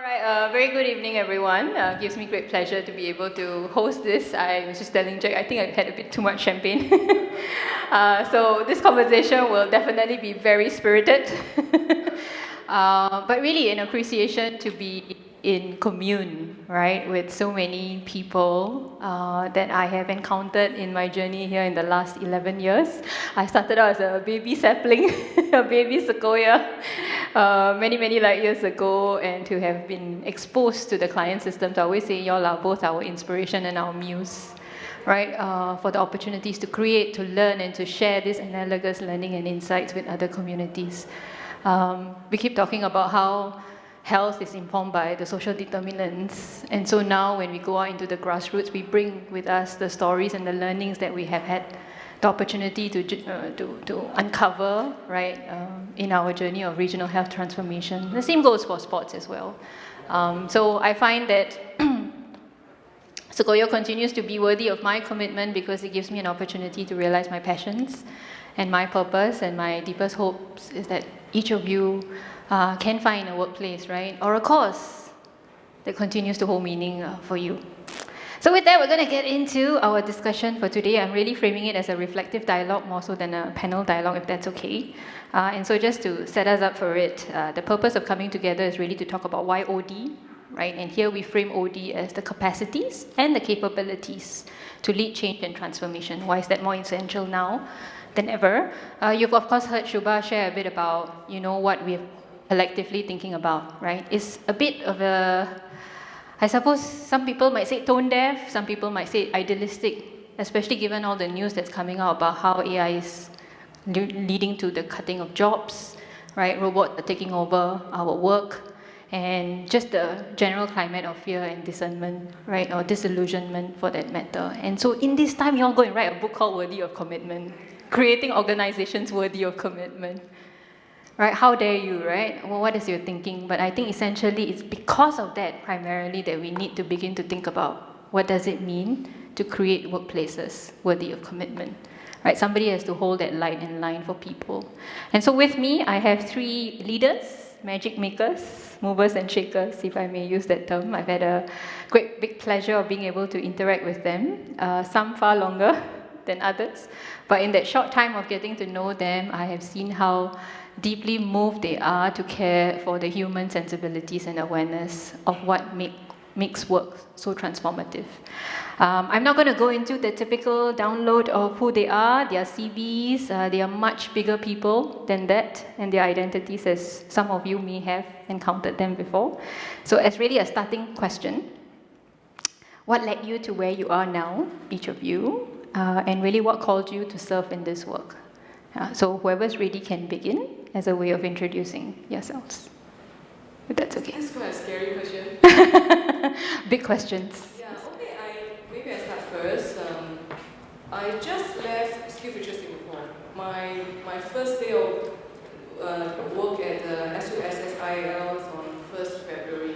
Very good evening, everyone. Gives me great pleasure to be able to host this. I was just telling Jack, I think I had a bit too much champagne. So this conversation will definitely be very spirited. But really an appreciation to be in commune, right, with so many people that I have encountered in my journey here in the last 11 years. I started out as a baby sapling, a baby Sequoia, many light years ago, and to have been exposed to the client systems. I always say y'all are both our inspiration and our muse, right, for the opportunities to create, to learn, and to share this analogous learning and insights with other communities. We keep talking about how health is informed by the social determinants, and so now when we go out into the grassroots, we bring with us the stories and the learnings that we have had the opportunity to uncover, right, in our journey of regional health transformation. The same goes for sports as well. So I find that Sequoia continues to be worthy of my commitment because it gives me an opportunity to realize my passions and my purpose, and my deepest hopes is that each of you can find a workplace, right, or a cause that continues to hold meaning for you. So with that, we're going to get into our discussion for today. I'm really framing it as a reflective dialogue more so than a panel dialogue, if that's okay. And so just to set us up for it, the purpose of coming together is really to talk about why OD, right? And here we frame OD as the capacities and the capabilities to lead change and transformation. Why is that more essential now than ever? You've of course heard Shubha share a bit about, what we're collectively thinking about, right? It's a bit of a, I suppose some people might say tone deaf, some people might say idealistic, especially given all the news that's coming out about how AI is leading to the cutting of jobs, right? Robots are taking over our work, and just the general climate of fear and discernment, right? Or disillusionment for that matter. And so in this time, you all go and write a book called Worthy of Commitment, creating organizations worthy of commitment. Right? How dare you, right? Well, what is your thinking? But I think essentially it's because of that primarily that we need to begin to think about what does it mean to create workplaces worthy of commitment. Right? Somebody has to hold that light and line for people. And so with me, I have three leaders, magic makers, movers and shakers, if I may use that term. I've had a great big pleasure of being able to interact with them, some far longer than others. But in that short time of getting to know them, I have seen how deeply moved they are to care for the human sensibilities and awareness of what makes work so transformative. I'm not going to go into the typical download of who they are, their CVs. They are much bigger people than that, and their identities, as some of you may have encountered them before. So as really a starting question, what led you to where you are now, each of you, and really what called you to serve in this work? So whoever's ready can begin as a way of introducing yourselves. If that's okay. This is quite a scary question. Big questions. Yeah, okay, maybe I start first. I just left SkillsFuture Singapore. My first day of work at the SUSSIL was on 1st February.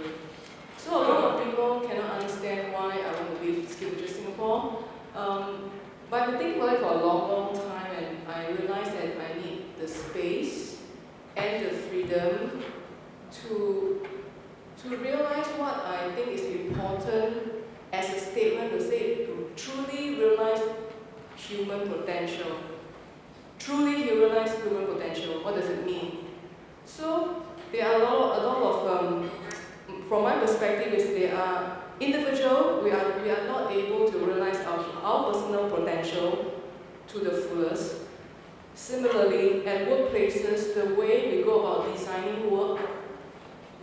So a lot of people cannot understand why I want to leave SkillsFuture Singapore. But I've been thinking about it for a long time, and I realized that I need the space and the freedom to realize what I think is important as a statement to say, to truly realize human potential. Truly realize human potential. What does it mean? So there are a lot of from my perspective, is there are individual, we are not able to realize our personal potential to the fullest. Similarly, at workplaces, the way we go about designing work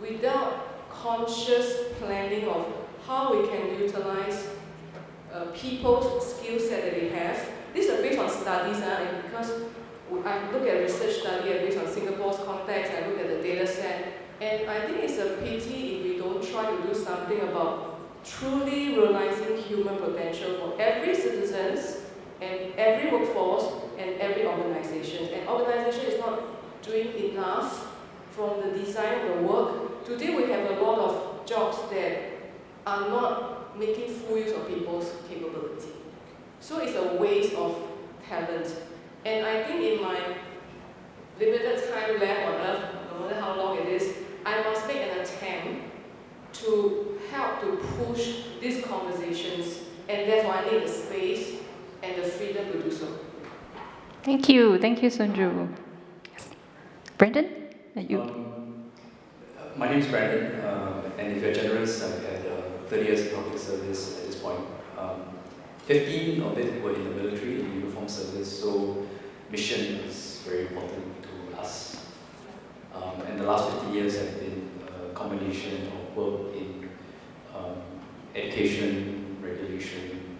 without conscious planning of how we can utilize people's skill set that they have. These are based on studies, and because I look at research study based on Singapore's context, I look at the data set, and I think it's a pity if we don't try to do something about truly realizing human potential for every citizen and every workforce and every organization. And organization is not doing enough from the design of the work. Today we have a lot of jobs that are not making full use of people's capability. So it's a waste of talent. And I think in my limited time left on earth, no matter how long it is, I must make an attempt to help to push these conversations, and therefore I need the space and the freedom to do so. Thank you, Sunju. Yes. Brendan, are you? My name is Brandon, and if you're generous, I've had 30 years of public service at this point. 15 of it were in the military, in uniform service, so mission is very important to us. And the last 50 years have been a combination of work in education, regulation.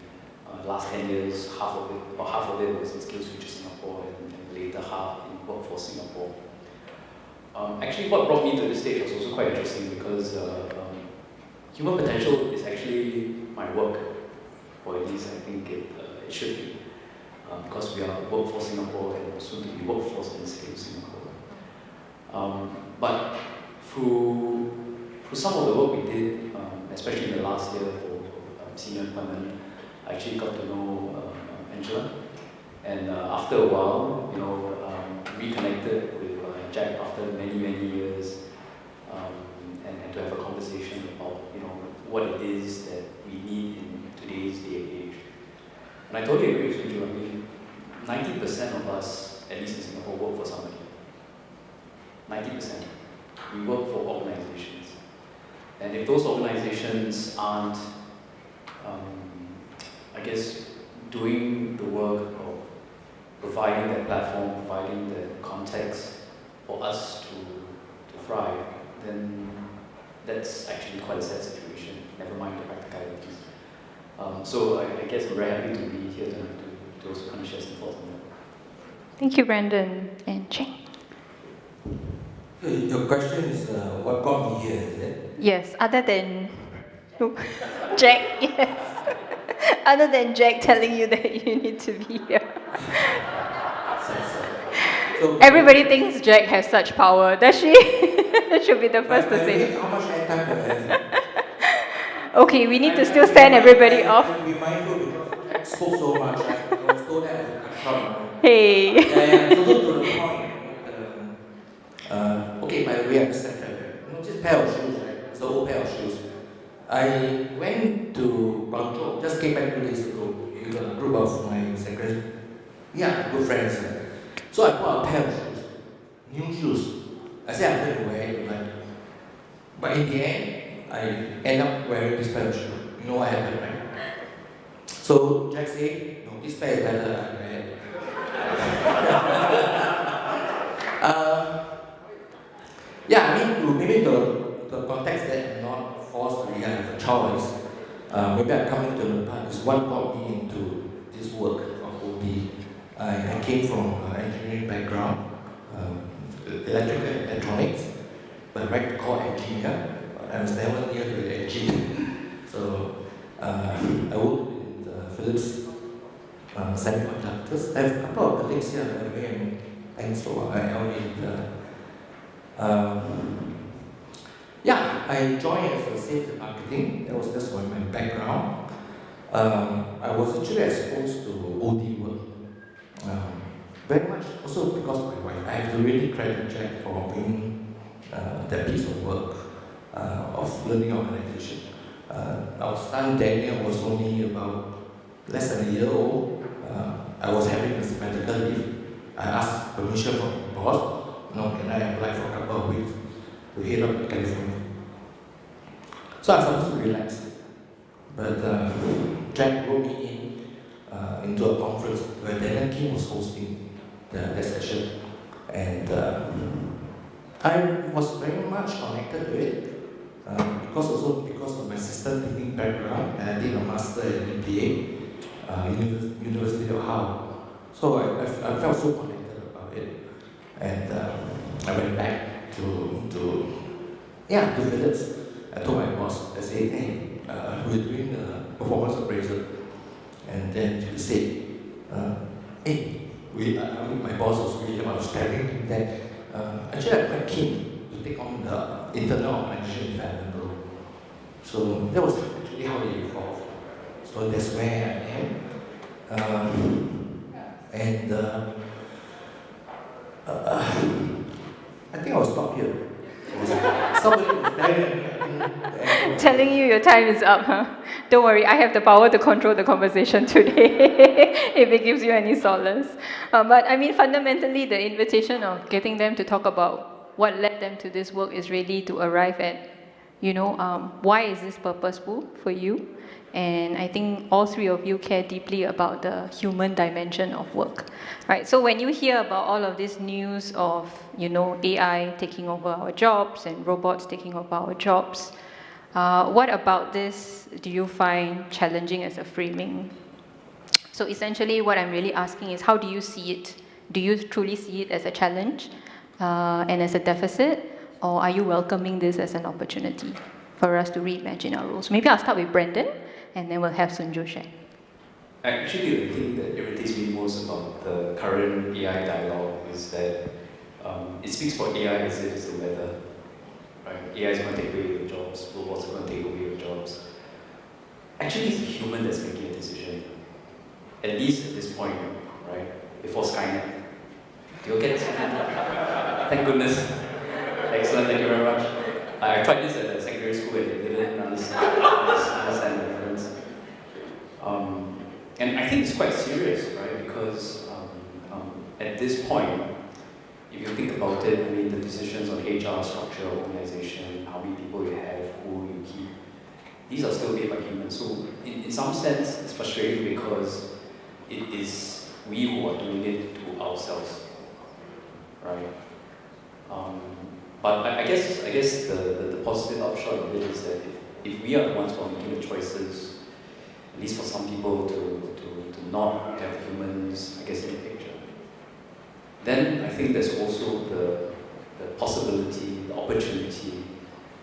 Last 10 years, half of it was in Skills Future Singapore, and later half in Workforce Singapore. Actually, what brought me to this stage was also quite interesting because human potential is actually my work, or at least I think it should be, because we are Workforce Singapore and soon to be Workforce in Skills Singapore. But through some of the work we did, especially in the last year for senior employment, I actually got to know Angela, and after a while, reconnected with Jack after many years, and to have a conversation about what it is that we need in today's day and age. And I totally agree with you. I mean, 90% of us, at least in Singapore, work for somebody. 90%. We work for organizations, and if those organizations aren't, I guess, doing the work of providing that platform, providing the context for us to thrive, then that's actually quite a sad situation, never mind the practicalities. So I guess I'm very happy to be here tonight to also kind of share some thoughts on that. Thank you, Brandon. And Cheng. Your question is what got me here, is it? Yes, other than Jack, yes. Other than Jack telling you that you need to be here. So, Everybody thinks Jack has such power, does she? That should be the first to say. how much airtime do I have? Okay, we need to still send everybody off. Be mindful because Jack spoke so much, right? I was told that as a control. Hey. Yeah, so to the point. Okay, by the way, I understand that. This pair of shoes, right? It's an old pair of shoes. I went to Guangzhou, just came back 2 days ago with a group of my secretary. Yeah, good friends. So I bought a pair of shoes, new shoes. I said I'm going to wear it tonight. But in the end, I end up wearing this pair of shoes. You know what happened, right? So Jack said, no, this pair is better, I wear it. Yeah, I mean, maybe the context that I'm not forced to have a choice. Maybe I'm coming to the part is what got me into this work of OB. I came from an engineering background, electrical and electronics, but right to call engineer. I was never near to the engine. So I worked with Philips semiconductors. I have a couple of colleagues here, by the way, and thanks for yeah, I joined as a sales and marketing. That was just my background. I was actually exposed to OD work. Very much also because of my wife. I have to really credit Jack for bringing that piece of work of learning organization. Our son Daniel was only about less than a year old. I was having a sabbatical leave. I asked permission from my boss. Can I apply for a couple of weeks to head up to California? So I was supposed to relax. But Jack brought me into a conference where Daniel Kim was hosting the session. And I was very much connected to it because of my system thinking background. And I did a master in MBA, University of Harvard. So I felt so connected about it. And I went back to Philips. I told my boss, I said, hey, we're doing a performance appraisal. And then he said, hey, my boss was really understanding that actually I'm quite keen to take on the internal organization development role. So that was actually how they evolved. So that's where I am. I think I will stop here. Somebody was telling me, Telling you your time is up, huh? Don't worry, I have the power to control the conversation today, if it gives you any solace. But I mean, fundamentally, the invitation of getting them to talk about what led them to this work is really to arrive at, why is this purposeful for you? And I think all three of you care deeply about the human dimension of work, right? So when you hear about all of this news of, AI taking over our jobs and robots taking over our jobs, what about this do you find challenging as a framing? So essentially what I'm really asking is, how do you see it? Do you truly see it as a challenge and as a deficit? Or are you welcoming this as an opportunity for us to reimagine our roles? Maybe I'll start with Brendan, and then we'll have Sunju share. Actually, the thing that irritates me most about the current AI dialogue is that it speaks for AI as if it's the weather. Right? AI is going to take away your jobs, robots are going to take away your jobs. Actually, it's a human that's making a decision. At least at this point, right? Before Skynet. Do you get Skynet? Thank goodness. Excellent, thank you very much. I tried this at secondary school and I didn't understand the difference. And I think it's quite serious, right? Because at this point, if you think about it, I mean, the decisions on HR structure, organization, how many people you have, who you keep, these are still made by humans. So in some sense, it's frustrating because it is we who are doing it to ourselves, right? But I guess the positive upshot of it is that if we are the ones who are making the choices, at least for some people to not have humans, I guess, in the picture, then I think there's also the possibility, the opportunity,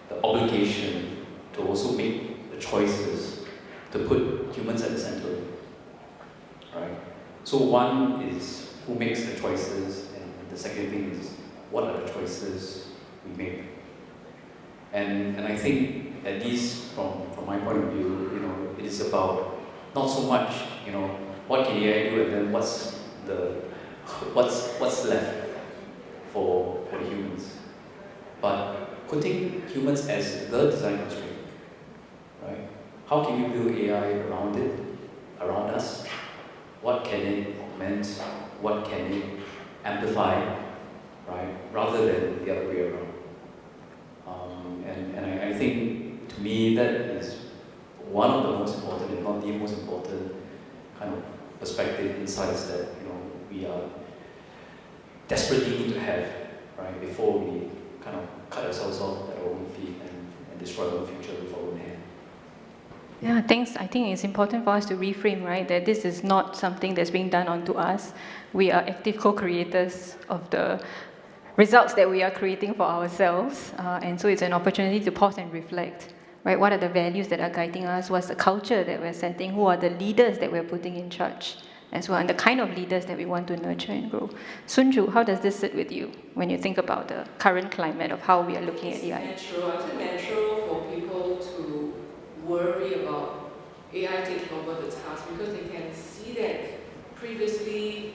the obligation to also make the choices to put humans at the center, right? So one is who makes the choices, and the second thing is what are the choices we make. And I think, at least from my point of view, it is about not so much, what can AI do, and then what's left for the humans, but putting humans as the design constraint, right? How can we build AI around us? What can it augment? What can it amplify, right? Rather than the other way around. And I think, to me, that is one of the most important, if not the most important, kind of perspective, insights that we are desperately need to have, right, before we kind of cut ourselves off at our own feet and destroy our own future with our own hand. Yeah, thanks. I think it's important for us to reframe, right, that this is not something that's being done onto us. We are active co-creators of the results that we are creating for ourselves. And so it's an opportunity to pause and reflect, right? What are the values that are guiding us? What's the culture that we're setting? Who are the leaders that we're putting in charge as well? And the kind of leaders that we want to nurture and grow. Sunju, how does this sit with you when you think about the current climate of how we are looking at AI? I think natural for people to worry about AI taking over the task because they can see that previously,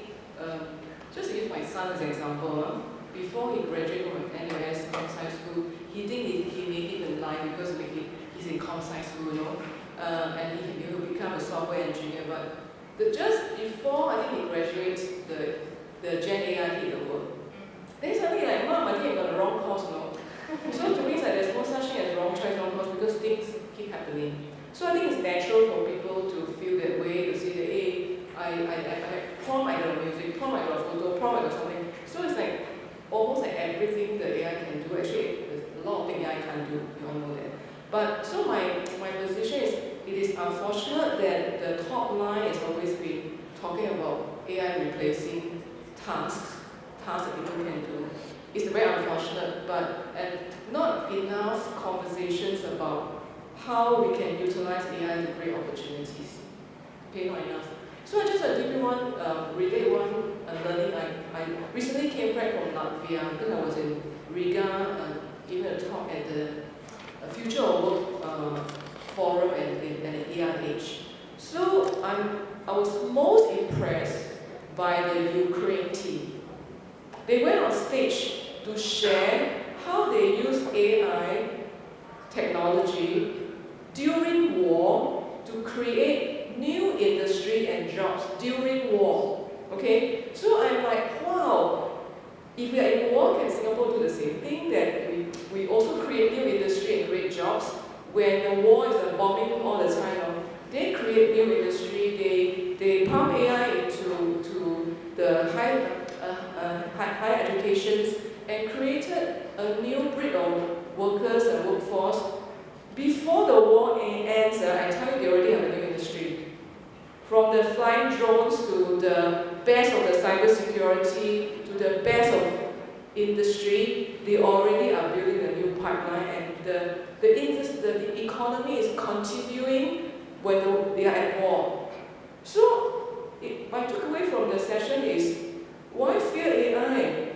just to use my son as an example, before he graduated from NUS comp-sci school, he made it in life because he's in comp-sci school, and he can become a software engineer. But just before I think he graduates, the Gen AI hit the world. Then suddenly like, Mom, I think I got the wrong course, So to me, it's like there's no such thing as wrong choice, wrong course because things keep happening. So I think it's natural for people to feel that way, to say that, hey, I prom, I got a music, prom, I got a photo, prom, I got something. So it's like almost like everything the AI can do. Actually, there's a lot of things AI can't do, you all know that. But so my position is, it is unfortunate that the top line has always been talking about AI replacing tasks that people can do. It's very unfortunate, and not enough conversations about how we can utilize AI to create opportunities. Okay, not enough. So I just deeply want relate one learning. I recently came back from Latvia because I was in Riga giving a talk at the Future of Work forum and at ERH. So I was most impressed by the Ukraine team. They went on stage to share how they use AI technology during war to create new industry and jobs during war. Okay? So I'm like, wow, if we are in war, can Singapore do the same thing? That we also create new industry and create jobs? When the war is bombing all the time, they create new industry, they pump AI into the higher educations and created a new breed of workers and workforce. Before the war ends, I tell you, they already have a new industry. From the flying drones to the best of the cybersecurity to the best of industry, they already are building a new pipeline, and the economy is continuing when they are at war. So, my takeaway from the session is, why fear AI?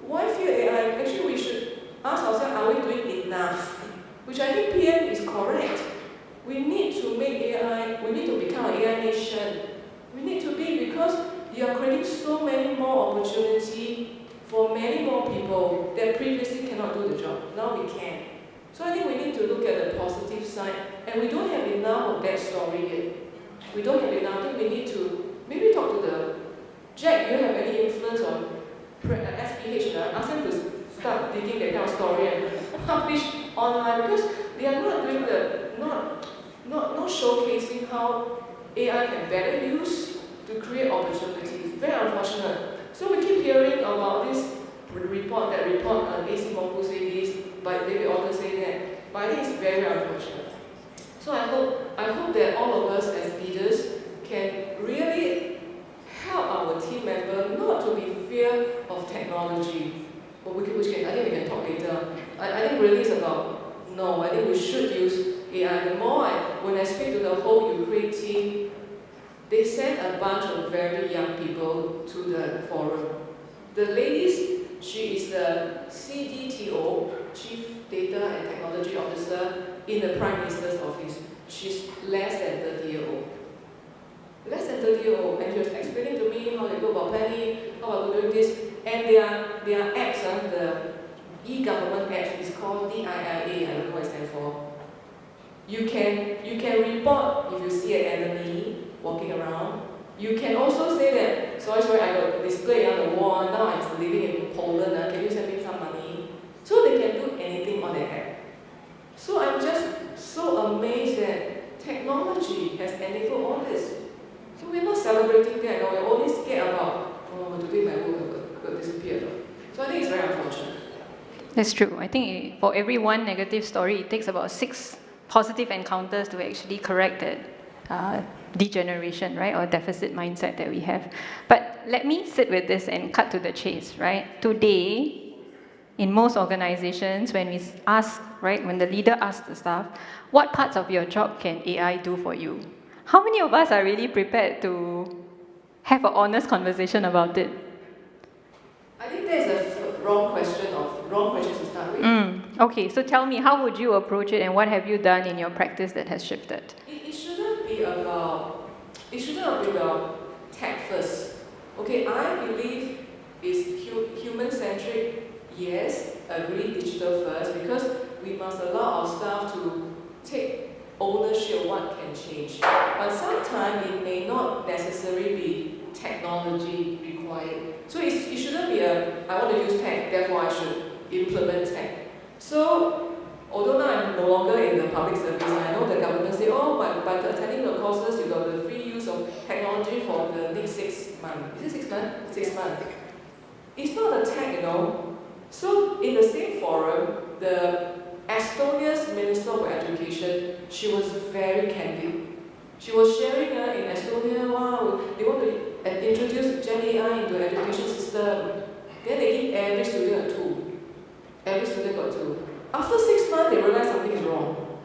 Why fear AI? Actually, we should ask ourselves, are we doing enough? Which I think PM is correct. We need to make AI, we need to become an AI nation. We need to be, because you are creating so many more opportunity for many more people that previously cannot do the job. Now we can. So I think we need to look at the positive side, and we don't have enough of that story yet. We don't have enough. I think we need to maybe talk to the Jack. Do you have any influence on SPH? Ask them to start digging that kind of story and publish online, because they are not doing not showcasing how AI can better use to create opportunities. Very unfortunate. So we keep hearing about this report, that report, AC Moku say this, but David Author say that. But I think it's very unfortunate. So I hope that all of us as leaders can really help our team member not to be fear of technology. But which I think we can talk later. I think really it's about, no, I think we should use AI. The more when I speak to the whole Ukraine team, they sent a bunch of very young people to the forum. The lady, she is the CDTO, Chief Data and Technology Officer in the Prime Minister's office. She's less than 30 years old. Less than 30 years old, and she was explaining to me how they go about planning, how about doing this, and their apps, the e-government apps is called DIIA, I don't know what it stands for. You can report if you see an enemy walking around. You can also say that, sorry, I got display on the wall, now I'm living in Poland, can you send me some money? So they can do anything on their app. So I'm just so amazed that technology has enabled all this. So we're not celebrating that, no, we're only scared about, oh, today my work got disappeared. So I think it's very unfortunate. That's true. I think for every one negative story, it takes about 6 positive encounters to actually correct that degeneration, right, or deficit mindset that we have. But let me sit with this and cut to the chase, right? Today, in most organizations, when we ask, right, when the leader asks the staff, what parts of your job can AI do for you? How many of us are really prepared to have an honest conversation about it? I think there's a wrong question to start with. Okay, so tell me, how would you approach it, and what have you done in your practice that has shifted? It shouldn't be about tech first. Okay, I believe it's human-centric. Yes, agree, digital first, because we must allow our staff to take ownership of what can change. But sometimes it may not necessarily be technology required. So it shouldn't be I want to use tech, therefore I should implement tech. So, although now I'm no longer in the public service, I know the government say, oh, by attending the courses, you got the free use of technology for the next 6 months. Is it 6 months? 6 months. It's not a tech, So, in the same forum, the Estonia's Minister of Education, she was very candid. She was sharing in Estonia, wow, they want to introduce Gen AI into the education system. Then they give every student a tool. Every student got a tool. After 6 months, they realized something is wrong.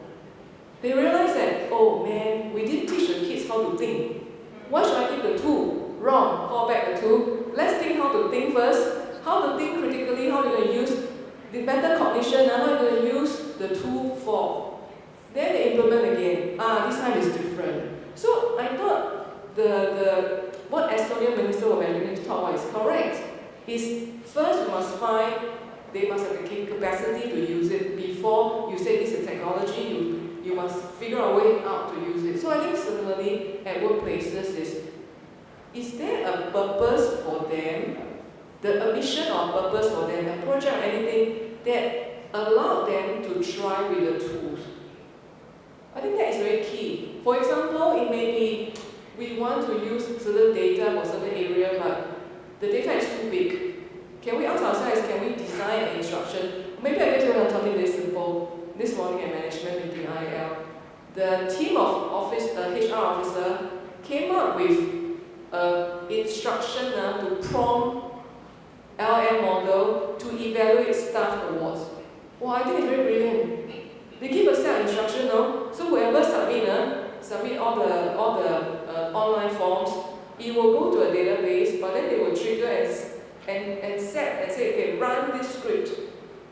They realized that, oh man, we didn't teach the kids how to think. Why should I give the tool? Wrong, call back the tool. Let's think how to think first. How to think critically, how you're going to use the better cognition, how you're going to use the tool for. Then they implement again. This time is different. So I thought what Estonian Minister of Education taught is correct. Is first we must find they must have the capacity to use it before you say this is technology. You must figure a way out to use it. So I think similarly at workplaces is there a purpose for them, a mission or purpose for them, a project or anything that allow them to try with the tools? I think that is very key. For example, it may be we want to use certain data for certain area, but the data is too big. Can we ask ourselves, can we design an instruction? Maybe I guess we're something very simple. This morning at management meeting IL, the team of office, HR officer came up with instruction to prompt LM model to evaluate staff awards. Well, I think it's very brilliant. They give a set of instruction now, so whoever submit all the online forms, it will go to a database, but then they will trigger and set and say, okay, run this script,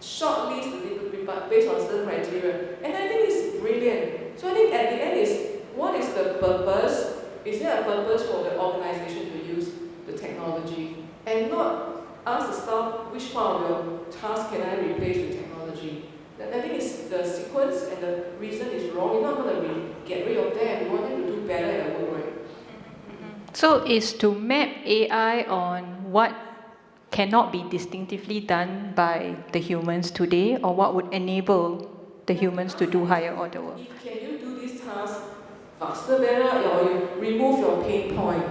shortlist the people based on certain criteria. And I think it's brilliant. So I think at the end is, what is the purpose? Is there a purpose for the organization to use the technology? And not ask the staff, which part of your task can I replace with technology? I think it's the sequence and the reason is wrong. You're not going to get rid of them. You want them to do better at work, right? So is to map AI on what cannot be distinctively done by the humans today, or what would enable the humans to do higher order work? Can you do this task faster, better, or you remove your pain point?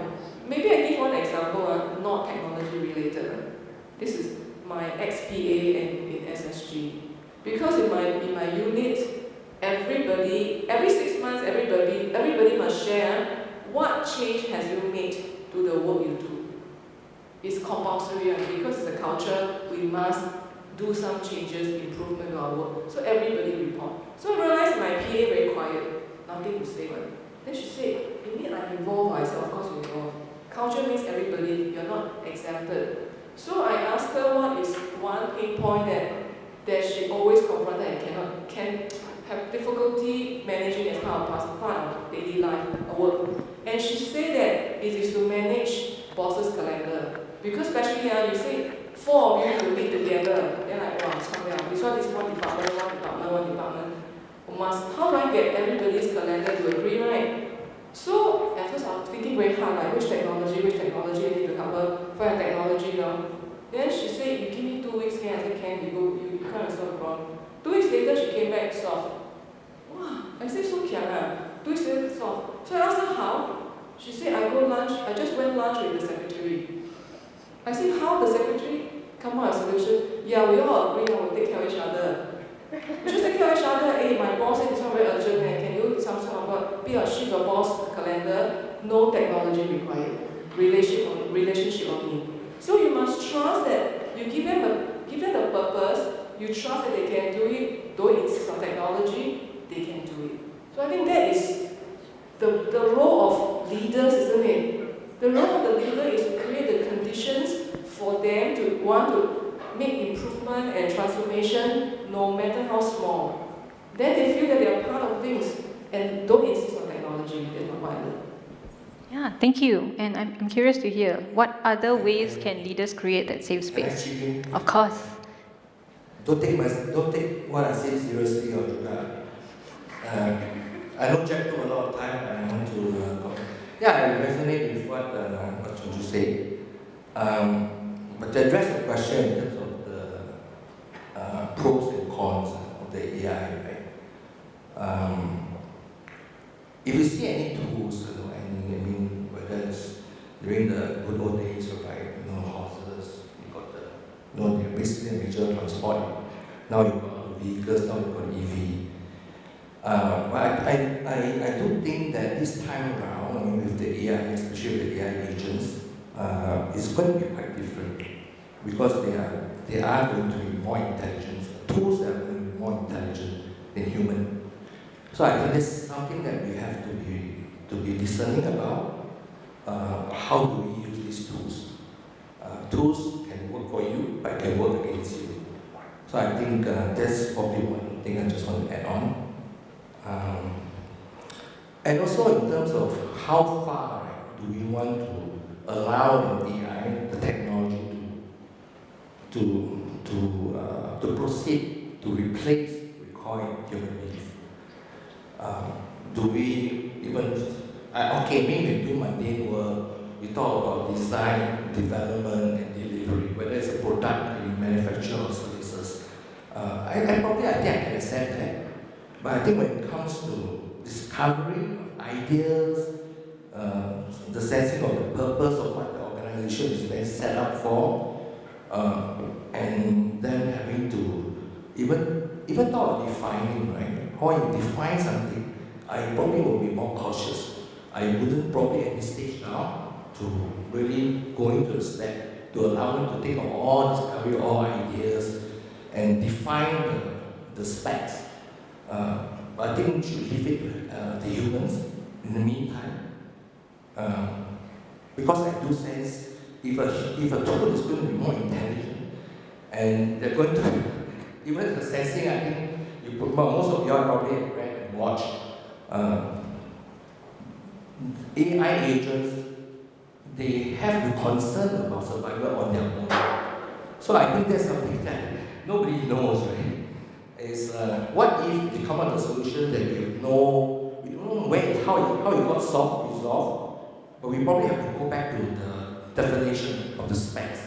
Maybe I give one example, not technology related. This is my XPA in SSG. Because in my unit, every 6 months, everybody must share what change has you made to the work you do. It's compulsory, and because it's a culture, we must do some changes, improvement to our work. So everybody report. So I realized my PA very quiet, nothing to say. Then she said, you mean I'm involved? I said, of course you're involved. Culture means everybody, you're not exempted. So I asked her what is one pain point that she always confronted and can have difficulty managing as part of daily life or work. And she said that it is to manage boss's calendar. Because especially you say 4 of you will meet together, then like, wow, it's coming out. This one department. How do I get everybody's calendar to agree, right? So at first I was thinking very hard, like which technology I need to cover, find a technology now. Then she said, you give me 2 weeks, can I said, can you kind of solve the problem. 2 weeks later she came back, solved. Wow, I said so kiang 2 weeks later solved. So I asked her how. She said, I just went lunch with the secretary. I said, how the secretary come up with a solution? Yeah, we all agree we'll take care of each other. We just take care of each other. Hey, my boss said this one very urgent, and can you some sort of be a sheet your boss calendar? No technology required. Relationship only. So you must trust that you give them a purpose, you trust that they can do it, though it's on technology, they can do it. So I think that is the role of leaders, isn't it? The role of the leader is to create the conditions for them to want to make improvement and transformation, no matter how small. Then they feel that they are part of things and don't insist on technology. That's what I learned. Yeah, thank you. And I'm curious to hear, what other ways can leaders create that safe space? Of course. Don't take what I say seriously or I know Jack took a lot of time. I want to I resonate with what you say. But to address the question in terms of the pros and cons of the AI, right? If you see any tools, I mean, whether it's during the good old days of horses, you got they're basically a major transport. Now you've got vehicles, now you've got EV. But I do think that this time around, with the AI, especially with the AI agents, it's going to be quite different because they are going to be more intelligent. Tools are going to be more intelligent than human. So I think that's something that we have to be discerning about. How do we use these tools? Tools can work for you, but can work against you. So I think that's probably one thing I just want to add on. And also in terms of how far do we want to allow the AI, the technology, to to proceed to replace, we call it human beings. Do we even, okay, maybe we do mundane work, we talk about design, development, and delivery, whether it's a product that we manufacture or services. I think I can accept that. But I think when it comes to discovery of ideas, the sensing of the purpose of what the organization is being set up for, and then having to even talk about defining, right? How you define something, I probably will be more cautious. I wouldn't probably at this stage now to really go into the step to allow them to take on all discovery, all ideas, and define the specs. But I think we should leave it to the humans in the meantime. Because I do sense if a tool is going to be more intelligent and they're going to, even the sensing, I think most of you all probably have read and watched AI agents, they have the concern about survival on their own. So I think that's something that nobody knows, right? Is what if they come up with a solution that we don't know how it got resolved, but we probably have to go back to the definition of the specs.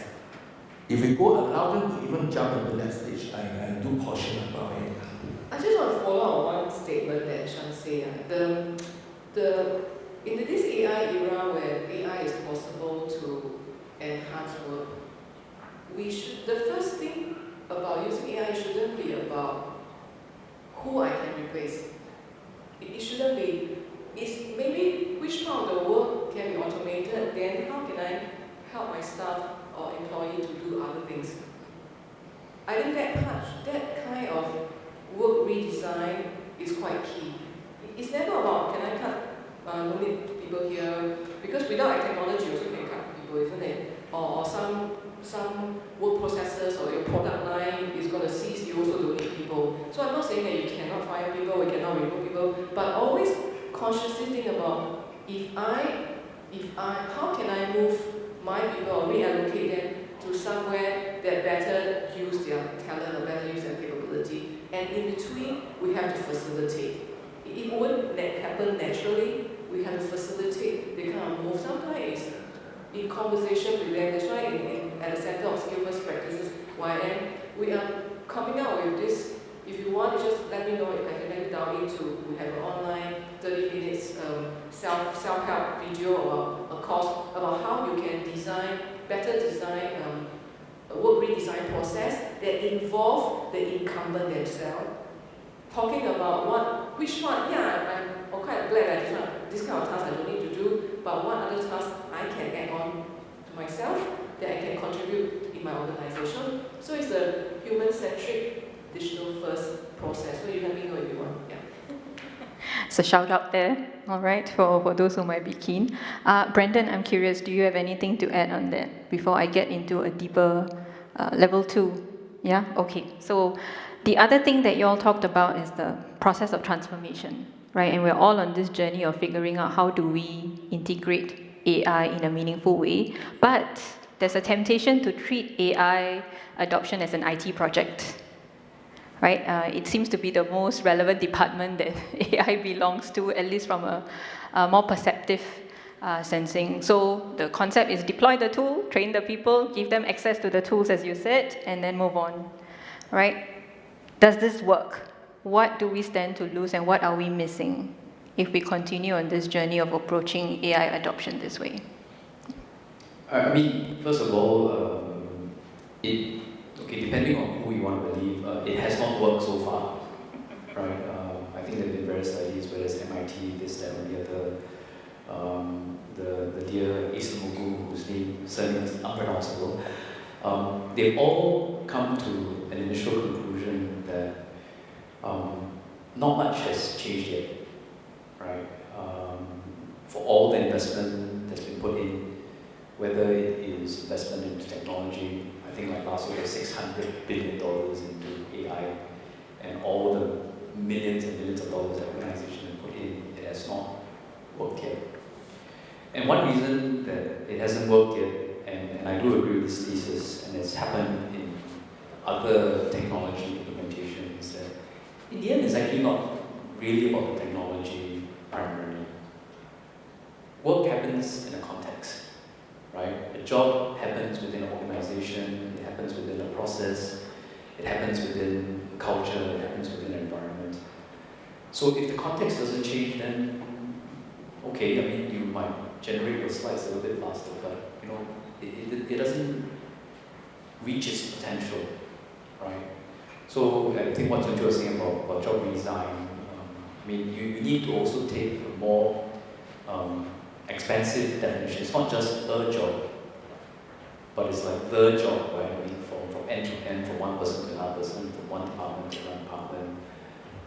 If we allow them to even jump into that stage, I do caution about it. I just want to follow on one statement that Sean said. In this AI era where AI is possible to enhance work, the first thing about using AI shouldn't be about who I can replace. It shouldn't be, it's maybe which part of the work can be automated, then how can I help my staff or employee to do other things. I think that kind of work redesign is quite key. It's never about can I cut no need people here, because without technology you also can cut people, isn't it? Or some work processes or your product line is going to cease, you also don't need people. So I'm not saying that you cannot fire people, you cannot remove people, but always consciously think about how can I move my people or reallocate them to somewhere that better use their talent or better use their capability. And in between, we have to facilitate. It won't happen naturally. We have to facilitate the kind of move. Sometimes in conversation with them, that's why at the Center of Skill First Practices, YM, we are coming out with this. If you want, just let me know if I can let you down into, we have an online 30 minutes self-help video or a course about how you can better design a work redesign process that involve the incumbent themselves. Talking about which one, I'm quite glad that this kind of task I don't need to do, but what other tasks I can add on to myself that I can contribute in my organization. So it's a human-centric, digital-first process. So you let me know if you want. Yeah. So shout out there, all right, for those who might be keen. Brendan, I'm curious, do you have anything to add on that before I get into a deeper level 2? Yeah? Okay. So the other thing that you all talked about is the process of transformation, right? And we're all on this journey of figuring out how do we integrate AI in a meaningful way. But there's a temptation to treat AI adoption as an IT project, right? It seems to be the most relevant department that AI belongs to, at least from a more perceptive sensing. So the concept is deploy the tool, train the people, give them access to the tools, as you said, and then move on, right? Does this work? What do we stand to lose and what are we missing if we continue on this journey of approaching AI adoption this way? I mean, first of all, depending on who you want to believe, it has not worked so far, right? I think there have been various studies, whether it's MIT, this, that, and the other, the dear Isamugu, whose surname is unpronounceable, they've all come to an initial conclusion that not much has changed yet, right? For all the investment that's been put in, whether it is investment into technology, I think like last year was $600 billion into AI, and all the millions and millions of dollars that organizations have put in, it has not worked yet. And one reason that it hasn't worked yet, and I do agree with this thesis, and it's happened in other technology implementation is that in the end, it's actually not really about the technology primarily. Work happens in a context, right? A job happens within an organization, it happens within a process, it happens within culture, it happens within an environment. So if the context doesn't change, then okay, I mean, you might generate your slides a little bit faster, but you know, it doesn't reach its potential, right? So I think what Tunju was saying about job redesign, I mean, you need to also take a more expansive definition. It's not just a job, but it's like the job, right? I mean, from end to end, from one person to another person, from one department to another department,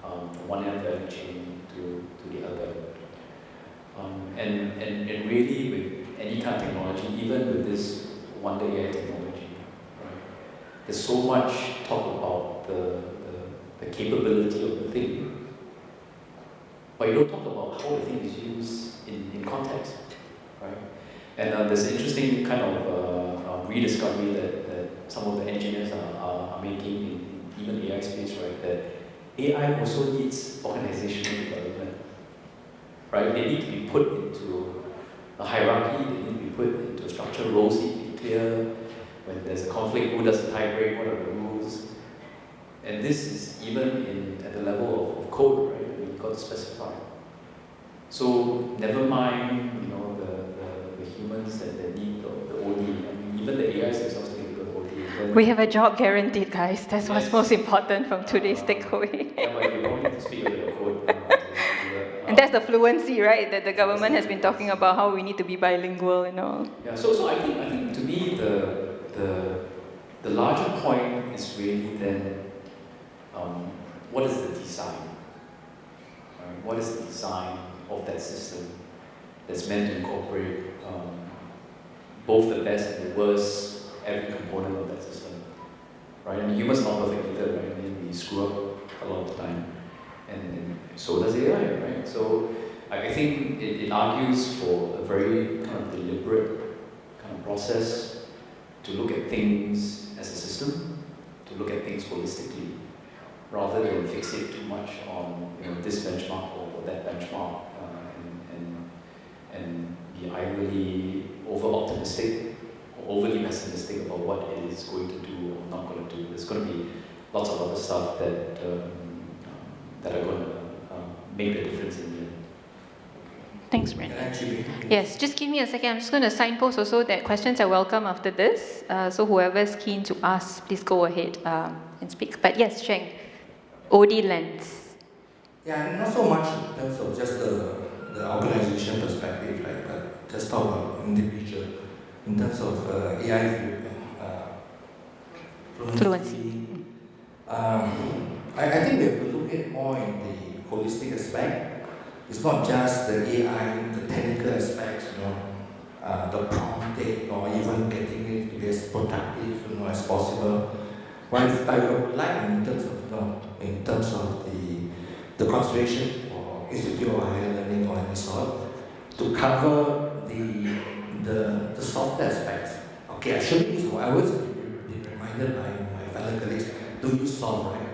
from one end of the value chain to the other. And really, with any kind of technology, even with this one-day AI technology, right? There's so much talk about the capability of the thing, but you don't talk about how the thing is used in context, right? And there's an interesting kind of rediscovery that some of the engineers are making in even AI space, right? That AI also needs organizational development, right? They need to be put into a hierarchy, they need to be put into a structure, roles need to be clear. When there's a conflict, who does the tie break, what are the rules? And this is even at the level of code, right? You've got to specify. So never mind, you know, the humans that need the OD. I mean, even the AIs themselves need the OD. We have a job guaranteed, guys. That's what's most important from today's takeaway. Yeah, but you probably need to speak a bit of code. And that's the fluency, right? That the government has been talking about how we need to be bilingual and all. Yeah. So I think to me the larger point is really then what is the design? Right? What is the design of that system that's meant to incorporate both the best and the worst, every component of that system, right? I mean, humans are not perfect either, right? I mean, we screw up a lot of the time, and so does AI, right? So I think it argues for a very kind of deliberate kind of process to look at things as a system, to look at things holistically, rather than fixate too much on, you know, this benchmark or that benchmark, and be either over-optimistic or overly pessimistic about what it is going to do or not going to do. There's going to be lots of other stuff that that are going to make the difference in the end. Thanks, Brent. Yes, just give me a second. I'm just going to signpost also that questions are welcome after this. So whoever's keen to ask, please go ahead and speak. But yes, Sheng, OD lens. Yeah, not so much in terms of just the organization perspective, right? But just talk about individual in terms of AI fluency. I think we have to look at more in the holistic aspect. It's not just the AI, the technical aspects, you know, the prompting or even getting it to be as productive, you know, as possible. But I would like in terms of the consideration for institute or higher learning or any sort to cover the soft aspects. Okay, I should use. I was been reminded by my fellow colleagues to use soft, right?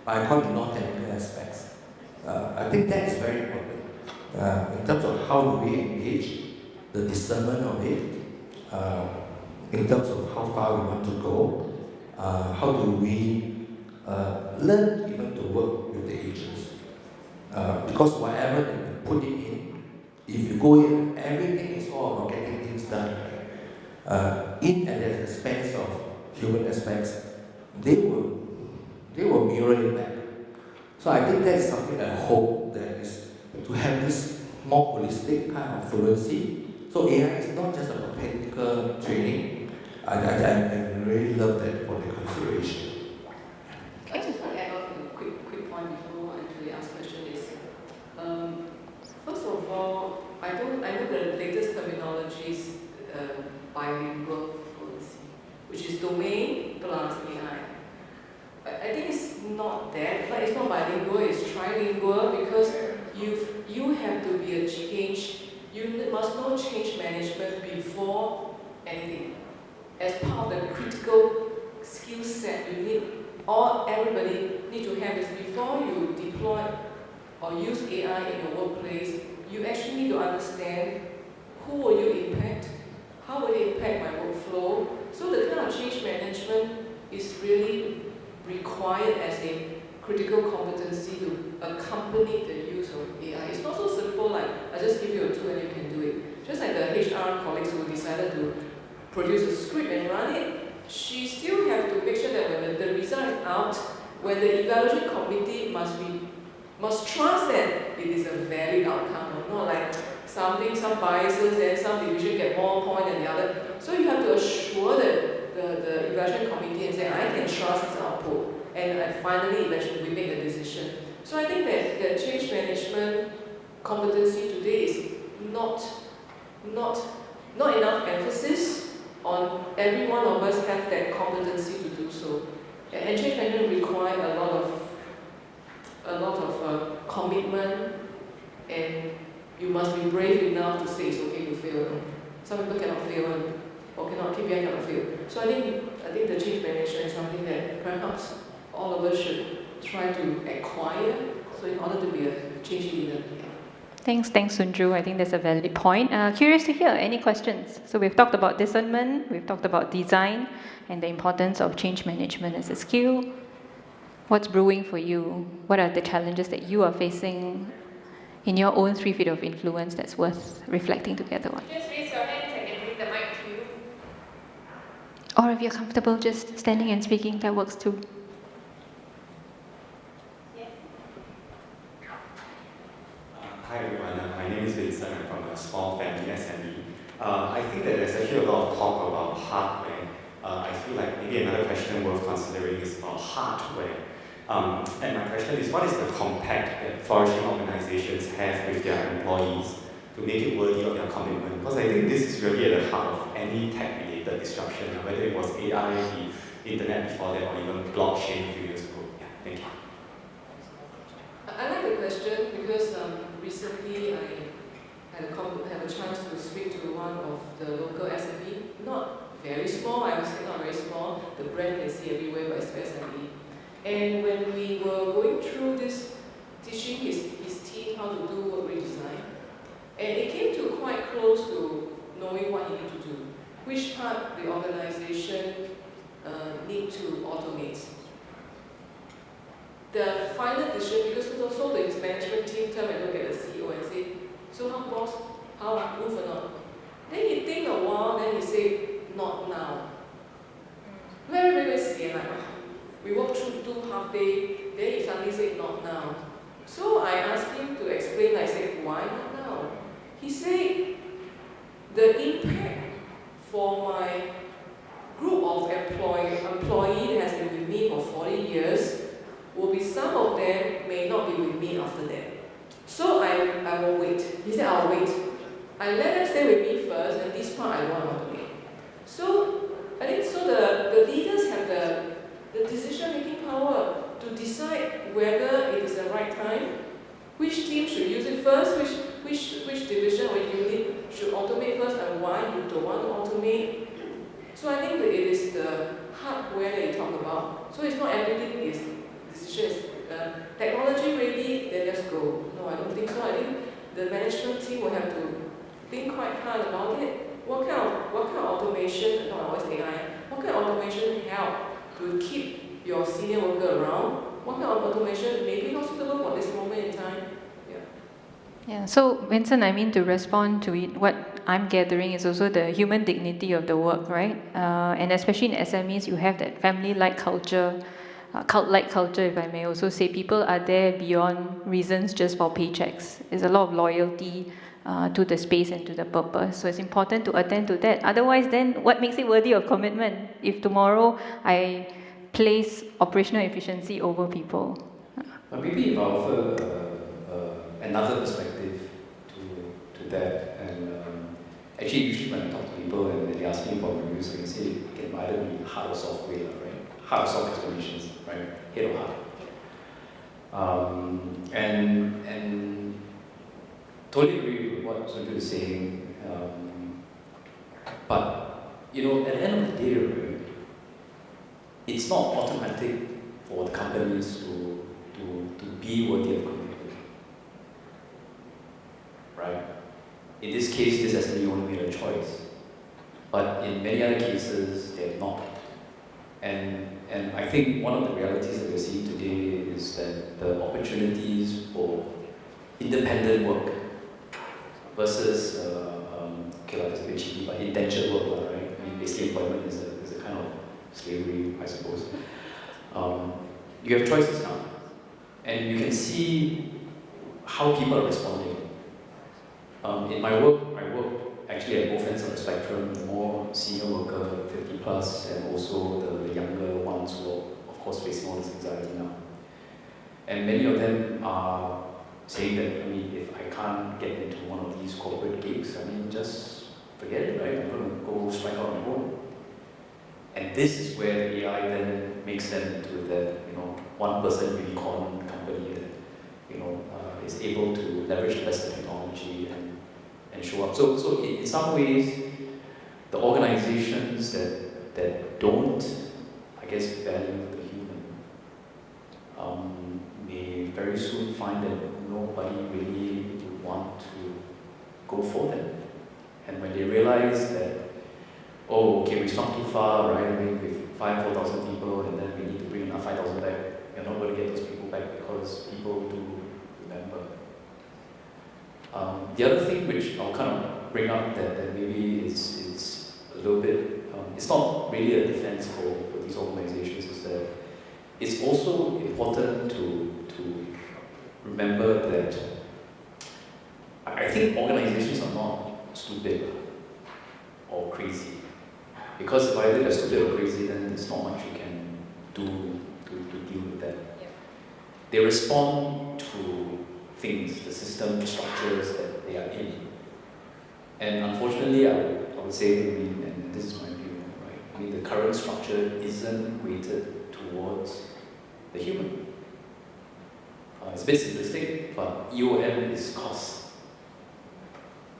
But I call it non-technical aspects. I think that is very important. In terms of how do we engage the discernment of it, in terms of how far we want to go, how do we learn even to work with the agents. Because whatever they put it in, if you go in, everything is all about getting things done. In at the expense of human aspects, they will mirror it back. So I think that's something that I hope that is to have this more holistic kind of fluency. So AI is not just about technical training. I really love that for the consideration. I just want to add on a quick point before I actually ask question is, first of all, I know the latest terminology is bilingual fluency, which is domain plus AI. I think it's not that, but it's not bilingual, it's trilingual because you have to be a change, you must know change management before anything, as part of the critical skill set everybody need to have is before you deploy or use AI in your workplace, you actually need to understand who will you impact, how will it impact my workflow. So the kind of change management is really required as a critical competency to accompany the use of AI. It's not so simple like, I just give you a tool and you can do it. Just like the HR colleagues who decided to produce a script and run it, she still have to make sure that when the result is out, when the evaluation committee must trust that it is a valid outcome, not like some biases and some division get more point than the other. So you have to assure that the evaluation committee and say, I can trust this output. And finally, eventually, we make a decision. So I think that the change management competency today is not enough emphasis on every one of us have that competency to do so. And change management requires a lot of commitment, and you must be brave enough to say it's okay to fail. Some people cannot fail, or KPI cannot fail. So I think the change management is something that perhaps all of us should try to acquire, so in order to be a change leader. Thanks, Sunju. I think that's a valid point. Curious to hear, any questions? So we've talked about discernment, we've talked about design, and the importance of change management as a skill. What's brewing for you? What are the challenges that you are facing in your own 3 feet of influence that's worth reflecting together on? Just raise your hands and I can bring the mic to you. Or if you're comfortable just standing and speaking, that works too. Hi everyone, my name is Vincent. I'm from a small family SME. I think that there's actually a lot of talk about hardware. I feel like maybe another question worth considering is about hardware. And my question is, what is the compact that flourishing organizations have with their employees to make it worthy of their commitment? Because I think this is really at the heart of any tech-related disruption, whether it was AI, the internet before that, or even blockchain a few years ago. Yeah, thank you. I like the question because recently I had a chance to speak to one of the local SME, not very small, I would say not very small, the brand can see everywhere, but it's SME. And when we were going through this, teaching his team how to do work redesign, and it came to quite close to knowing what he needed to do, which part the organization need to automate. The final decision, because also his management team turned and look at the CEO and say, so how boss, how move or not? Then he think a while, then he say, not now. Very sian, like, we walked through 2 half day, then he suddenly said, not now. So I asked him to explain, I said, why not now? He said, the impact for my group of employees that has been with me for 40 years will be some of them may not be with me after that. So I will wait. He said, I'll wait. I let them stay with me first, and this part I want to wait. So I think so the leaders have the decision-making power to decide whether it is the right time, which team should use it first, which division or unit should automate first, and why you don't want to automate. So I think that it is the hardware that you talk about. So it's not everything is decision is technology ready, then let's go. No, I don't think so. I think the management team will have to think quite hard about it. What kind of automation, not always AI, what kind of automation help to keep your senior worker around? What kind of automation may be not suitable for this moment in time? Yeah, so Vincent, I mean, to respond to it, what I'm gathering is also the human dignity of the work, right? And especially in SMEs, you have that family-like culture, cult-like culture, if I may also say. People are there beyond reasons just for paychecks. There's a lot of loyalty to the space and to the purpose. So it's important to attend to that. Otherwise, then what makes it worthy of commitment? If tomorrow I place operational efficiency over people. But maybe if I offer another perspective to that, and actually usually when I talk to people and they ask me about reviews, I can say it can either be hard or soft way, right? Hard or soft explanations, right? Head or heart. And totally agree with what Sunju is saying. But you know, at the end of the day, right, it's not automatic for the companies to be worthy of commitment. Right? In this case, this SME only made a choice. But in many other cases, they have not. And I think one of the realities that we're seeing today is that the opportunities for independent work versus, okay, it's a bit cheeky, but indentured work, right? I mean, basically employment is a kind of slavery, I suppose. You have choices now. And you can see how people are responding. In my work, I work actually at both ends of the spectrum, the more senior worker, 50 plus, and also the younger ones who are, of course, facing all this anxiety now. And many of them are saying that, I mean, if I can't get into one of these corporate gigs, I mean, just forget it, right? I'm going to go strike out on my own. And this is where the AI then makes them into that, one person unicorn company that, is able to leverage the best of technology and show up. So in some ways, the organizations that don't, I guess, value the human, may very soon find that nobody really would want to go for them. And when they realize that, oh, okay, we swung too far, right? I mean, with 4,000 people, and then we need to bring another 5,000 back. You're not going to get those people back because people do remember. The other thing which I'll kind of bring up that maybe is a little bit, it's not really a defense for these organizations, is that it's also important to remember that I think organizations are not stupid or crazy. Because if either they're stupid or crazy, then there's not much you can do to deal with that. Yeah. They respond to things, the system, the structures that they are in. And unfortunately, I would say, and this is my view, right? I mean, the current structure isn't weighted towards the human. It's a bit simplistic, but EOM is cost.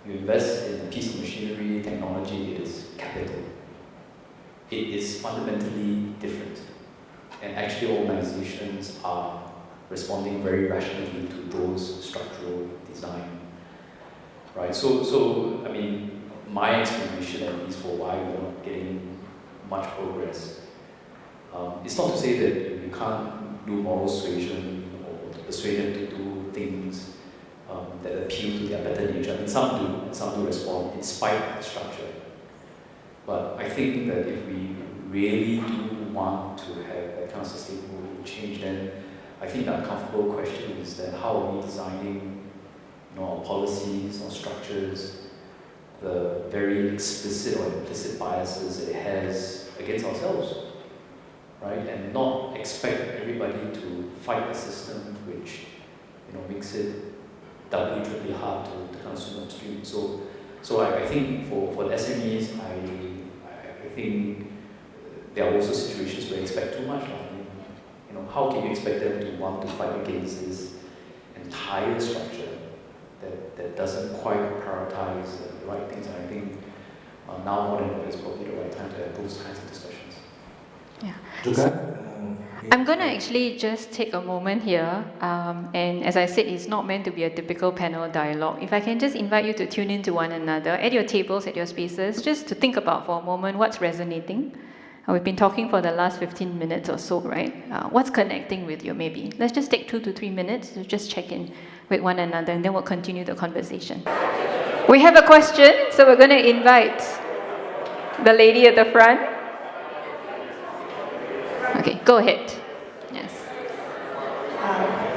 You invest in a piece of machinery, technology, it is capital. It is fundamentally different. And actually organizations are responding very rationally to those structural design. Right? So I mean, my explanation, at least for why we're not getting much progress, it's not to say that you can't do moral suasion or to persuade them to do things that appeal to their better nature. I mean, some do, and some do respond in spite of the structure. But I think that if we really do want to have that kind of sustainable change, then I think the uncomfortable question is that how are we designing our policies, our structures, the very explicit or implicit biases that it has against ourselves, right? And not expect everybody to fight a system which makes it doubly, triply hard to kind of swim upstream. So I think for the SMEs, I think there are also situations where you expect too much. How can you expect them to want to fight against this entire structure that doesn't quite prioritize the right things? And I think now more than ever is probably the right time to have those kinds of discussions. Yeah. Juga, I'm going to actually just take a moment here, and as I said, it's not meant to be a typical panel dialogue. If I can just invite you to tune into one another, at your tables, at your spaces, just to think about for a moment what's resonating. We've been talking for the last 15 minutes or so, right? What's connecting with you, maybe? Let's just take 2 to 3 minutes to just check in with one another, and then we'll continue the conversation. We have a question, so we're going to invite the lady at the front. Okay, go ahead. Yes.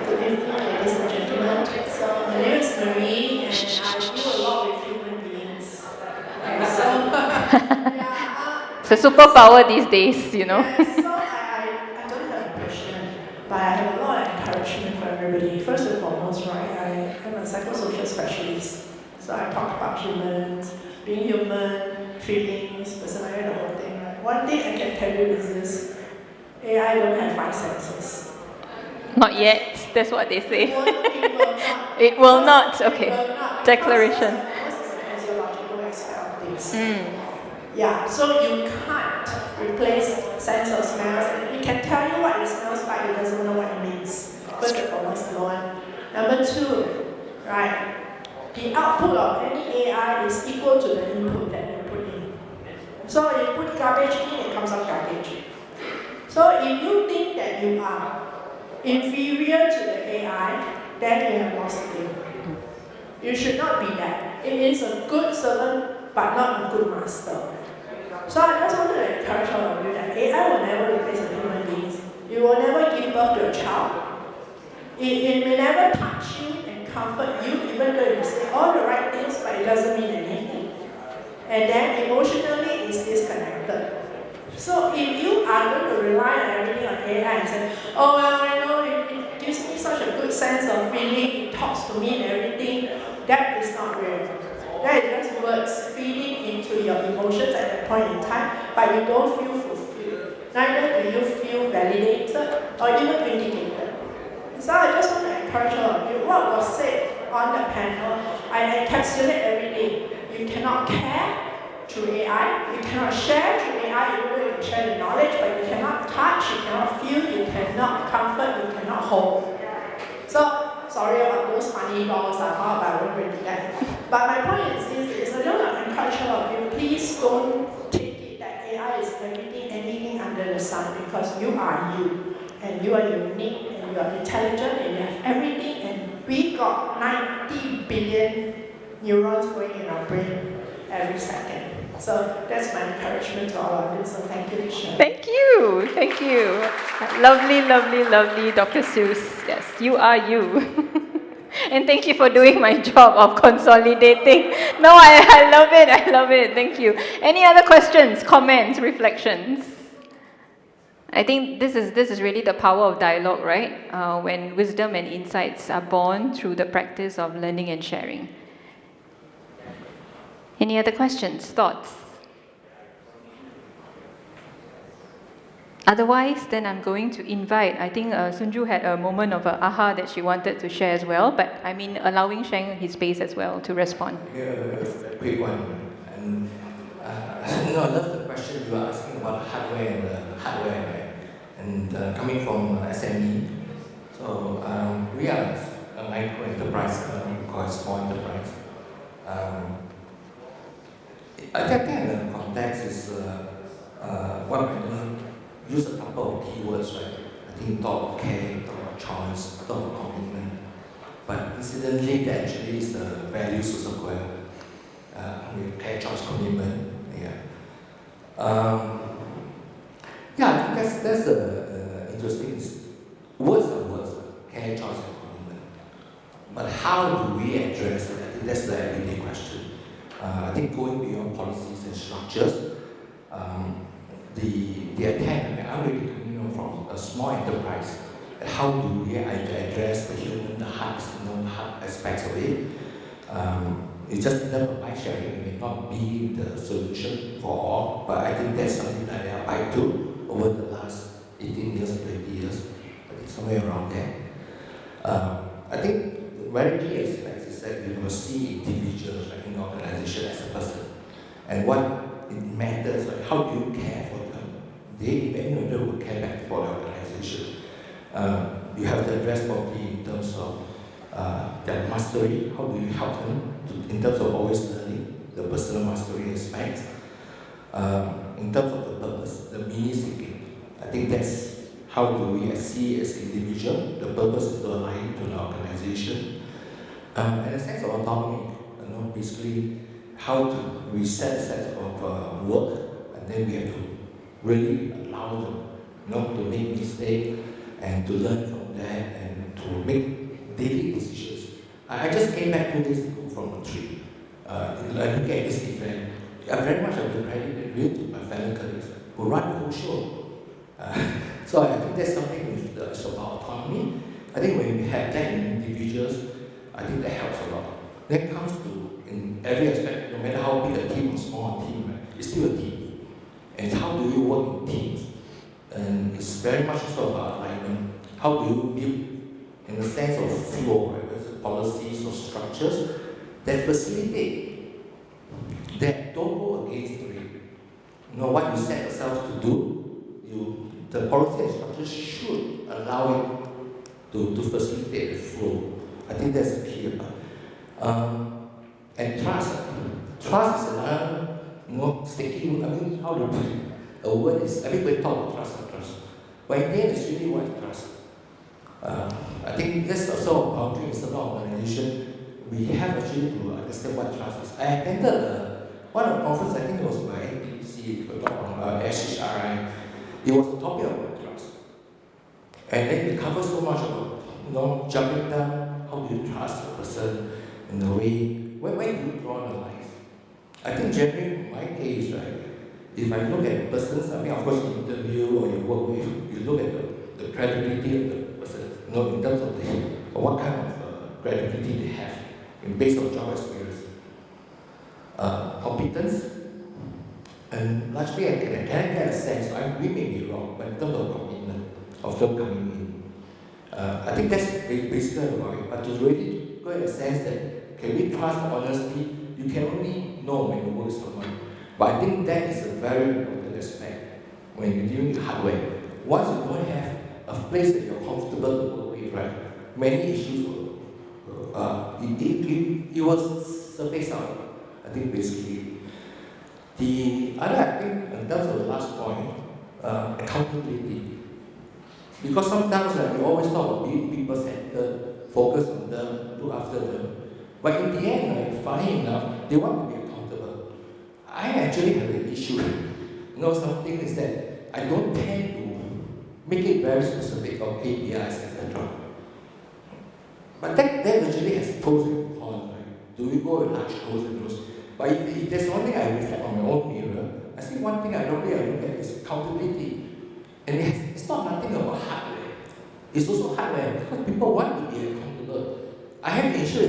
Good evening, ladies and gentlemen. So my name is Marie, and I deal a lot with human beings. And so, It's a superpower these days, Yeah, so I don't have a question, but I have a lot of encouragement for everybody. First and foremost, right, I am a psychosocial specialist. So I talk about humans, being human, feelings, personality, the whole thing. Right? One thing I can tell you is this: AI don't have 5 senses. Not yet, that's what they say. It will not. It will not, okay. It will not. Declaration. Because it's a physiological aspect of this. Yeah, so you can't replace sense of smells. It can tell you what it smells like, it doesn't know what it means. First and foremost, number one. Number two, right? The output of any AI is equal to the input that you put in. So you put garbage in, it comes out garbage. So if you think that you are inferior to the AI, then you have lost the game. You should not be that. It is a good servant, but not a good master. So I just want to encourage all of you that AI will never replace a human being. It will never give birth to a child. It may never touch you and comfort you, even though you say all the right things, but it doesn't mean anything. And then emotionally, it's disconnected. So if you are going to rely on everything on AI and say, oh well, I know it gives me such a good sense of feeling, it talks to me and everything, that is not real. That is just words feeding into your emotions at that point in time, but you don't feel fulfilled. Neither do you feel validated or even vindicated. So I just want to encourage all of you, what was said on the panel, I encapsulate everything. You cannot care through AI, you cannot share through AI, even though you can share the knowledge, but you cannot touch, you cannot feel, you cannot comfort, you cannot hold. So, sorry about those funny dolls, I won't really do that. But my point is I just want to encourage all of you, please don't take it that AI is everything, anything under the sun, because you are you, and you are unique, and you are intelligent, and you have everything, and we got 90 billion neurons going in our brain every second. So that's my encouragement to all of you. So thank you, Michelle. Thank you. Thank you. Lovely, lovely, lovely, Dr. Seuss. Yes, you are you. And thank you for doing my job of consolidating. No, I love it. I love it. Thank you. Any other questions, comments, reflections? I think this is really the power of dialogue, right? When wisdom and insights are born through the practice of learning and sharing. Any other questions, thoughts? Otherwise, then I'm going to invite, I think Sunju had a moment of a aha that she wanted to share as well, but I mean allowing Sheng his space as well to respond. Yeah, a quick one. And I love the question you are asking about hardware and hardware, right? And coming from SME, so we are a micro enterprise, we call it small enterprise. I think the context is what I don't use a couple of keywords, right? I think talk of care, talk of choice, talk of commitment. But incidentally, that actually is the values of Sequoia. With care, choice, commitment. I think that's interesting. Words are words, care, choice, and commitment. But how do we address it? I think that's the everyday question. I think going beyond policies and structures, the attempt, I'm really coming from a small enterprise, how do we address the human, the hard aspects of it? It's just in terms of bike sharing, it may not be the solution for all, but I think that's something that I applied to over the last 18 years, 20 years, I think somewhere around there. I think very key aspect is that you must see individuals like in the organization as a person. And what it matters, like how do you care for them? They eventually will care back for the organization. You have to address properly in terms of their mastery, how do you help them in terms of always learning, the personal mastery aspects. In terms of the purpose, the meaning seeking, I think that's how do we see as individual, the purpose is to align to the organization. And a sense of autonomy, basically how to reset a set of work, and then we have to really allow them, to make mistakes and to learn from that and to make daily decisions. I just came back 2 days ago from a trip. Looking at this event, I very much have to credit to my fellow colleagues who run the whole show. So I think that's something with it's about autonomy. I think when we have that in individuals, I think that helps a lot. Then it comes to, in every aspect, no matter how big a team or small a team, right, it's still a team. And how do you work in teams? And it's very much also about alignment. How do you build, in the sense of flow, right, whether it's policies or structures that facilitate, that don't go against the what you set yourself to do, the policy and structure should allow it to facilitate the flow. I think that's the key. And trust. Trust is another, sticky, how to put it? A word is, everybody talk about trust. But in the end, it's really what trust. I think that's also a boundary in certain organization. We have actually to understand what trust is. I attended one of the conferences, I think it was by NPC, SHRI. It was a topic about trust. And then it covers so much about, jumping down, how do you trust a person in the way, where do you draw the lines? I think generally, in my case, right, if I look at persons, of course, you interview or you work with, you look at the credibility of the person, in terms of what kind of credibility they have, based on job experience, competence, and largely I can get a sense, we may be wrong, but in terms of commitment of them coming in, I think that's basically about it. But to really go in a sense that, can we trust honesty? You can only know when you work with someone. But I think that is a very important aspect when you're dealing with hardware. Once you don't have a place that you're comfortable to work with, right, many issues it will surface out. I think basically. The other, I think, in terms of the last point, accountability. Because sometimes we always talk about people centered, focus on them, look after them. But in the end, funny enough, they want to be accountable. I actually have an issue. Something is that I don't tend to make it very specific on KPIs, etc. But that actually has pros and cons, right? Do we go with large goals and those? But if there's one thing I reflect on my own mirror, I think one thing I look at is accountability. And it's not nothing about hardware. It's also hardware because people want to be accountable. I have to ensure,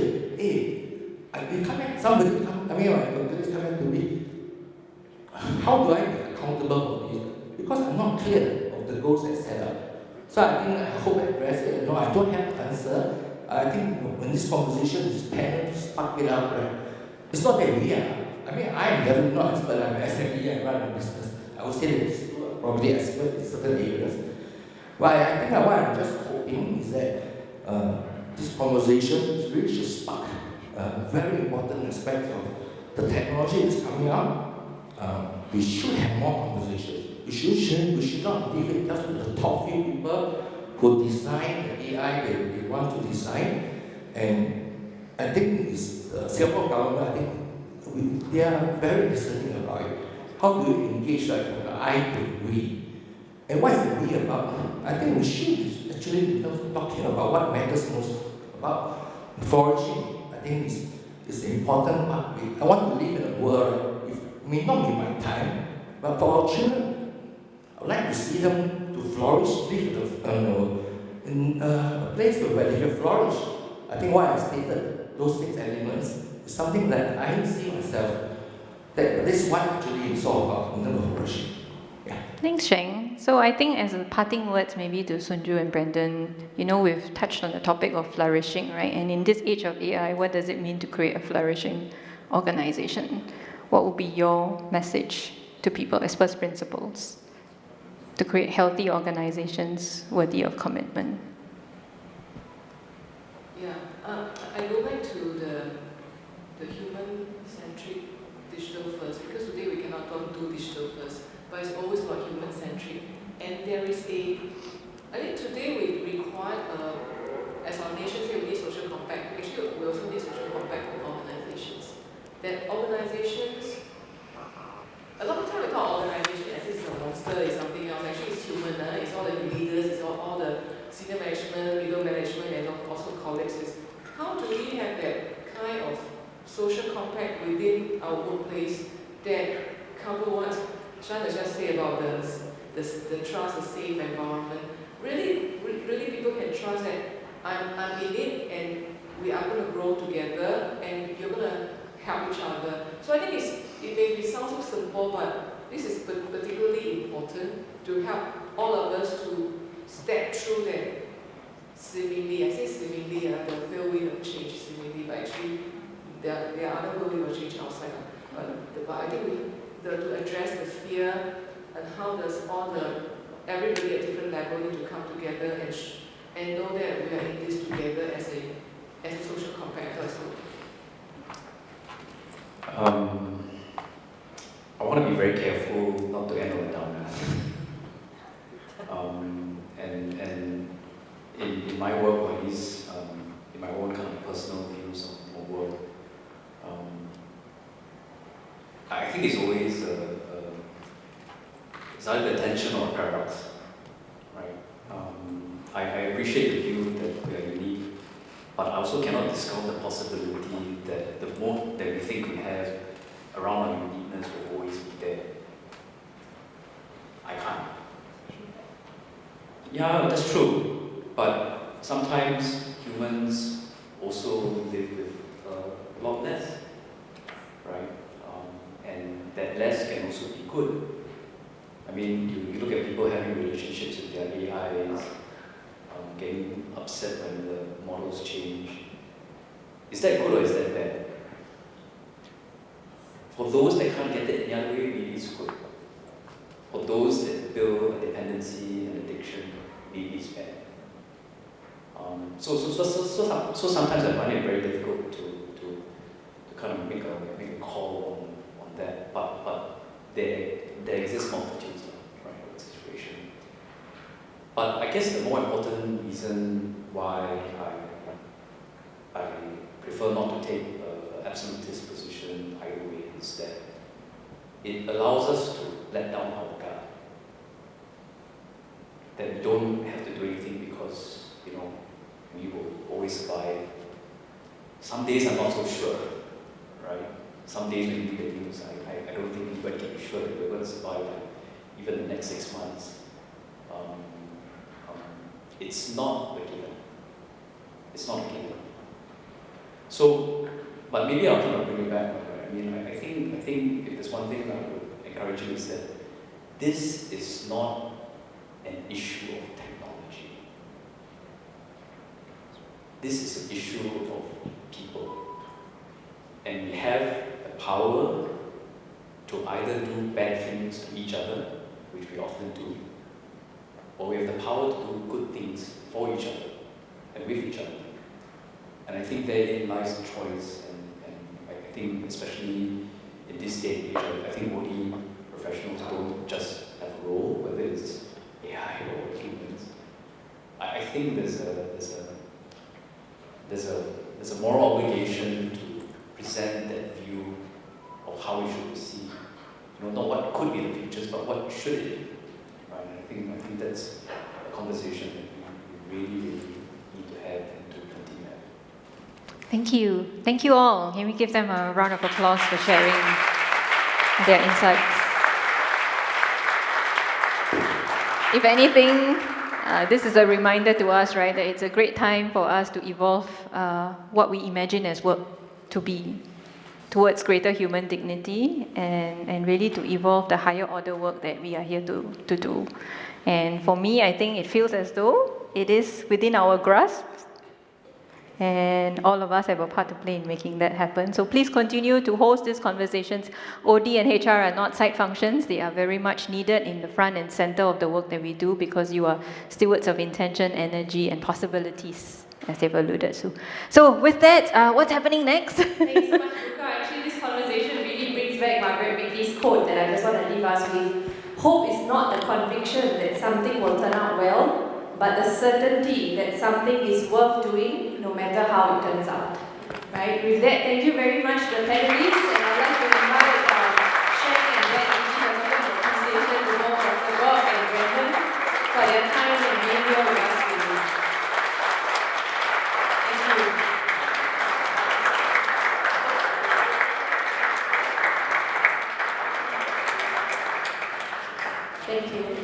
somebody come to me, how do I be accountable for this? Because I'm not clear of the goals I set up. So I think I hope I address it. I don't have an answer. I think when this conversation, this panel, spark it up, right? It's not that we are. I am definitely not an expert. I'm an SME, I run a business. I would say that it's probably expert in certain areas. But I think what I'm just hoping is that this conversation really should spark very important aspects of the technology that's coming out. We should have more conversations. We should not leave it just with the top few people who design the AI they want to design. And I think it's Singapore government, I think they are very discerning about it. How do you engage from the I to we? And what is the we about? I think we should actually be talking about what matters most about flourishing. I think it's the important part. I want to live in a world, it may not be my time, but for our children, I would like to see them to flourish, live in a place where they can flourish. I think what I stated, those 6 elements, is something that I see myself, that this is what actually it's all about in terms of flourishing. Yeah. Thanks, Sheng. So I think as a parting words maybe to Sunju and Brendan, we've touched on the topic of flourishing, right? And in this age of AI, what does it mean to create a flourishing organization? What would be your message to people as first principles to create healthy organizations worthy of commitment? Yeah, I go back to the human-centric digital first, because today we cannot do digital first, but it's always about human-centric. And there is I think today we require, as our nation say, we need social compact. Actually, we also need social compact with organizations. That organizations, a lot of time we talk organization as if it's a monster, it's something else. Actually, it's human. It's all the leaders, it's all the senior management, middle management, and also colleagues. How do we have that kind of social compact within our workplace that cover what Shan has just said about the trust, the safe environment? Really people can trust that I'm in it and we are going to grow together and you're going to help each other. So I think it may sound so simple, but this is particularly important to help all of us to step through that seemingly, I say seemingly, the real way of change seemingly, but actually there are other ways we will change outside. But I think to address the fear, and how does everybody at different levels need to come together and know that we are in this together as a social compact as well. I want to be very careful not to end on a downer. And in my work, or at least in my own kind of personal views of work, I think it's always it's either a tension or a paradox, right? I appreciate the view that we are unique, but I also cannot discount the possibility that the moat that we think we have around our uniqueness will always be there. I can't. Yeah, that's true. But sometimes humans also live with a lot less, right? And that less can also be good. I mean, you look at people having relationships with their AIs, getting upset when the models change. Is that good or is that bad? For those that can't get it any other way, maybe it's good. For those that build a dependency and addiction, maybe it's bad. So sometimes I find it very difficult to kind of make a call on that. But there exists multitudes, right, of the situation. But I guess the more important reason why I prefer not to take an absolutist position either way is that it allows us to let down our guard. That we don't have to do anything because, we will always survive. Some days I'm not so sure, right? Some days when you read the news, I don't think anybody can be sure that we're going to survive even the next 6 months. It's not a given. It's not a given. So, but maybe I'll kind of bring it back. Right? I mean, I think if there's one thing I would encourage you is that this is not an issue of technology. This is an issue of people. And we have the power to either do bad things to each other, which we often do, or we have the power to do good things for each other and with each other. And I think therein lies the choice, and I think especially in this day and age, I think OD professionals don't just have a role, whether it's AI or humans. I think there's a moral obligation to present that view of how we should proceed. Not what could be the futures, but what should it be. Right? I think that's a conversation that we really need to have and to continue having. Thank you. Thank you all. Can we give them a round of applause for sharing their insights? If anything, this is a reminder to us, right, that it's a great time for us to evolve what we imagine as work to be towards greater human dignity and really to evolve the higher order work that we are here to do. And for me, I think it feels as though it is within our grasp, and all of us have a part to play in making that happen. So please continue to host these conversations. OD and HR are not side functions. They are very much needed in the front and center of the work that we do because you are stewards of intention, energy, and possibilities, as they've alluded to. So with that, what's happening next? Thanks so much, Luca. Actually, this conversation really brings back Margaret Meatley's quote that I just want to leave us with. Hope is not the conviction that something will turn out well, but the certainty that something is worth doing no matter how it turns out. Right? With that, thank you very much to the panelists, and I'd like to invite Sheng and Ben to give a token of appreciation to both Dr. Bob and Brendan for their time and being here with us today. Thank you. Thank you.